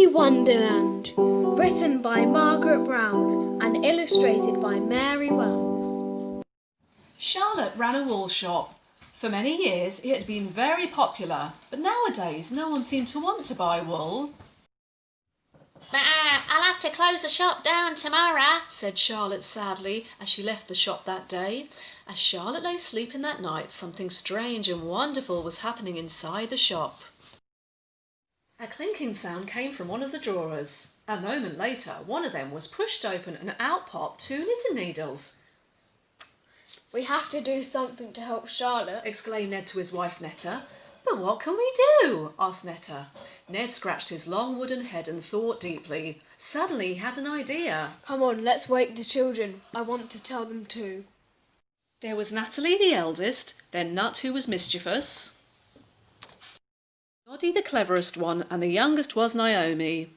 Wonderland, written by Margaret Brown and illustrated by Mary Wells. Charlotte ran a wool shop. For many years it had been very popular, but nowadays no one seemed to want to buy wool. I'll have to close the shop down tomorrow, said Charlotte sadly as she left the shop that day. As Charlotte lay sleeping that night, something strange and wonderful was happening inside the shop. A clinking sound came from one of the drawers. A moment later, one of them was pushed open and out popped 2 knitting needles. We have to do something to help Charlotte, exclaimed Ned to his wife Netta. But what can we do? asked Netta. Ned scratched his long wooden head and thought deeply. Suddenly he had an idea. Come on, let's wake the children. I want to tell them too. There was Natalie the eldest, then Nut who was mischievous, Noddy the cleverest one, and the youngest was Naomi.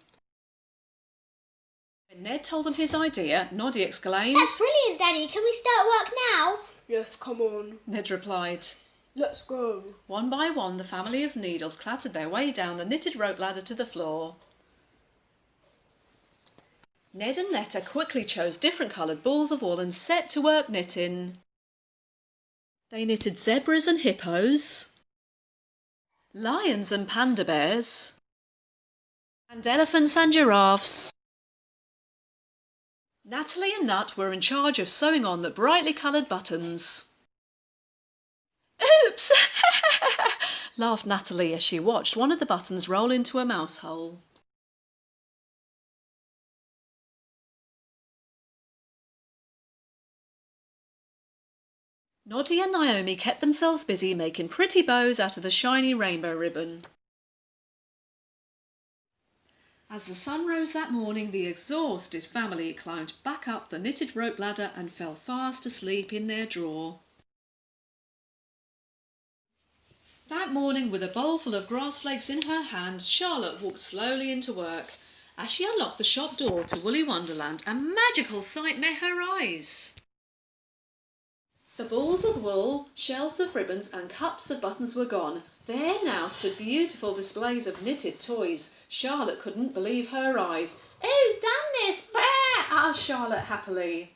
When Ned told them his idea, Noddy exclaimed, "That's brilliant, Daddy. Can we start work now?" Yes, come on. Ned replied. Let's go. One by one the family of Needles clattered their way down the knitted rope ladder to the floor. Ned and Netta quickly chose different coloured balls of wool and set to work knitting. They knitted zebras and hippos, lions and panda bears, and elephants and giraffes. Natalie and Nut were in charge of sewing on the brightly coloured buttons. "Oops!" laughed Natalie as she watched one of the buttons roll into a mouse hole. Noddy and Naomi kept themselves busy making pretty bows out of the shiny rainbow ribbon. As the sun rose that morning, the exhausted family climbed back up the knitted rope ladder and fell fast asleep in their drawer. That morning, with a bowl full of grass flakes in her hand, Charlotte walked slowly into work. As she unlocked the shop door to Woolly Wonderland, a magical sight met her eyes. The balls of wool, shelves of ribbons and cups of buttons were gone. There now stood beautiful displays of knitted toys. Charlotte couldn't believe her eyes. "Who's done this?" asked Charlotte happily.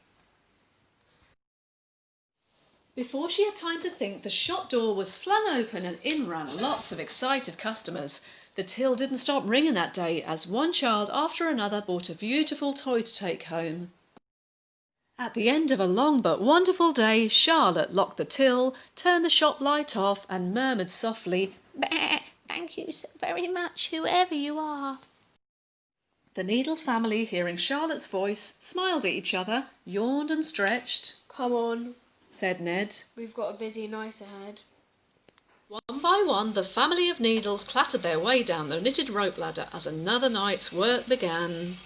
Before she had time to think, the shop door was flung open and in ran lots of excited customers. The till didn't stop ringing that day as one child after another bought a beautiful toy to take home. At the end of a long but wonderful day, Charlotte locked the till, turned the shop light off and murmured softly, "Thank you so very much, whoever you are." The Needle family, hearing Charlotte's voice, smiled at each other, yawned and stretched. Come on, said Ned. We've got a busy night ahead. One by one, the family of Needles clattered their way down the knitted rope ladder as another night's work began.